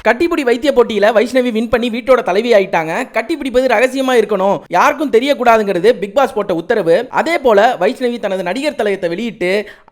கட்டிப்பிடி வைத்திய போட்டியில வைஷ்ணவி வின் பண்ணி வீட்டோட தலைவி ஆயிட்டாங்க. கட்டிப்பிடிப்பது ரகசியமா இருக்கணும், யாருக்கும் தெரியக்கூடாதுங்கிறது பிக் பாஸ் போட்ட உத்தரவு. அதே போல வைஷ்ணவி தனது நடிகர் தலையத்தை வெளியிட்டு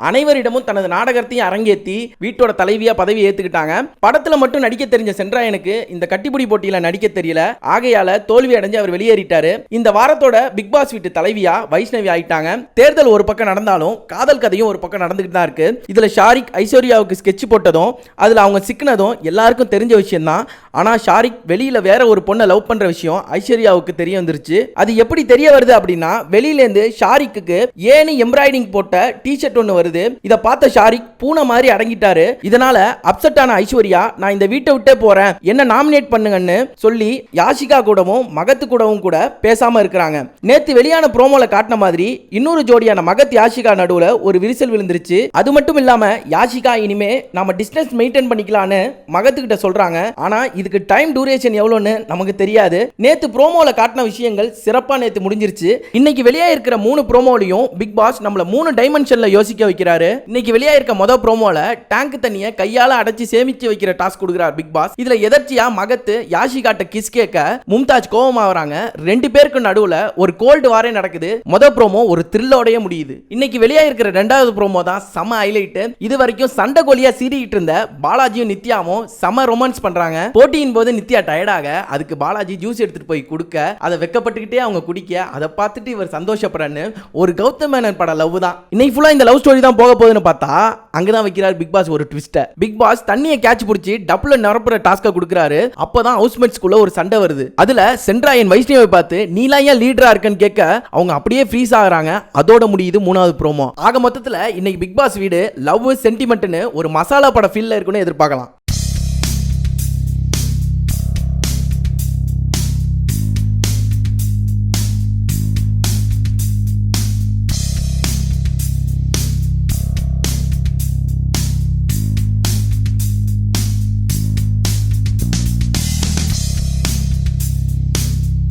அனைவரிடமும் தனது நாடகத்தையும் அரங்கேற்றி வீட்டோட தலைவியா பதவி ஏத்துக்கிட்டாங்க. படத்துல மட்டும் நடிக்க தெரிஞ்ச சென்றாயனுக்கு இந்த கட்டிப்பிடி போட்டியில நடிக்க தெரியல, ஆகையால தோல்வி அடைஞ்சு அவர் வெளியேறிட்டாரு. இந்த வாரத்தோட பிக் பாஸ் வீட்டு தலைவியா வைஷ்ணவி ஆயிட்டாங்க. தேர்தல் ஒரு பக்கம் நடந்தாலும் காதல் கதையும் ஒரு பக்கம் நடந்துகிட்டு தான் இருக்கு. இதுல ஷாரிக் ஐஸ்வர்யாவுக்கு ஸ்கெட்ச் போட்டதும் அதுல அவங்க சிக்கினதும் எல்லாருக்கும் தெரிஞ்ச விஷயம் தான். ஆனா ஷாரிக் வெளியில வேற ஒரு பொண்ணை லவ் பண்ற விஷயம் ஐஸ்வர்யாவுக்கு தெரிய வந்துருச்சு. அது எப்படி தெரிய வருது அப்படின்னா, வெளியில இருந்து ஷாரிக்கு ஏனி எம்ப்ராய்டிங் போட்ட டி-ஷர்ட் ஒன்னு வருது. இத பார்த்த ஷாரிக் பூனை மாதிரி அடங்கிட்டாரு. இதனால அப்செட் ஆன ஐஸ்வர்யா, நான் இந்த வீட்டை விட்டே போறேன், என்ன நாமினேட் பண்ணுங்கன்னு சொல்லி யாஷிகா கூடவும் மகத்து கூடவும் கூட பேசாம இருக்கிறாங்க. நேத்து வெளியான ப்ரோமோல காட்டின மாதிரி இன்னொரு ஜோடியான மகத் யாஷிகா நடுவுல ஒரு விரிசல் விழுந்துருச்சு. அது மட்டும் இல்லாம யாஷிகா இனிமே நாம டிஸ்டன்ஸ் மெயின்டைன் பண்ணிக்கலாம்னு மகத்துக்கிட்ட சொல்றாங்க. ஆனா இதுக்கு டைம் டியூரேஷன் எவ்வளவுன்னு நமக்கு தெரியாது. நேத்து ப்ரோமோல காட்டின விஷயங்கள் சிறப்பா நேத்து முடிஞ்சிருச்சு. இன்னைக்கு வெளியா இருக்கிற 3 ப்ரோமோலையும் பிக் பாஸ் நம்மள 3 டைமென்ஷன்ல யோசிக்க வைக்கிறாரு. இன்னைக்கு வெளியா இருக்க முதல் ப்ரோமோல டேங்க் தண்ணியை கையால அடைச்சு சேமிச்சு வைக்கிற டாஸ்க் கொடுக்கிறார் பிக் பாஸ். இதுல எதர்ச்சியா மகத்து யாஷிகாட்ட கிஸ் கேட்க மும்தாஜ் கோவமா வராங்க. 2 பேருக்கு நடுவுல ஒரு கோல்டு வாரே நடக்குது. முதல் ப்ரோமோ ஒரு த்ரில்லோடய முடியுது. இன்னைக்கு வெளியா இருக்கிற 2வது ப்ரோமோ தான் செம ஹைலைட். இது வரைக்கும் சண்டை கோலியா சீறிட்டு இருந்த பாலாஜியும் நித்யாவும் செம ரொமான்ஸ் பண்றாங்க. போட்டியின் போது நித்யா டயர்டாக அதுக்கு பாலாஜி ஜூஸ் எடுத்துட்டு போய் கொடுக்க அதை வெக்கப்பட்டுக்கிட்டே அவங்க குடிக்க அதை பார்த்துட்டு இவர் சந்தோஷப்படுறான்னு ஒரு கௌதம் மேனன் பட லவ் தான். இன்னைக்கு ஃபுல்லா இந்த லவ் ஸ்டோரி தான் போக போகுதுன்னு பார்த்தா அங்கதான் வைக்கிறார் பிக் பாஸ் ஒரு ட்விஸ்ட். பிக் பாஸ் தண்ணியை கேட்ச் பிடிச்சி டப்புல நிரப்புற டாஸ்க கொடுக்குறாரு. அப்பதான் ஹவுஸ்மேட்ஸ்குள்ள ஒரு சண்டை வருது. அதுல சென்ட்ராயன் வைஷ்ணவை பார்த்து நீலாம் ஏன் லீடரா இருக்குன்னு கேட்க அவங்க அப்படியே ஃப்ரீஸ் ஆகுறாங்க. அதோட முடியுது 3வது ப்ரோமோ. ஆக மொத்தத்துல இன்னைக்கு பிக் பாஸ் வீடு லவ் சென்டிமெண்ட்னு ஒரு மசாலா பட ஃபீல்ல இருக்குன்னு எதிர்பார்க்கலாம்.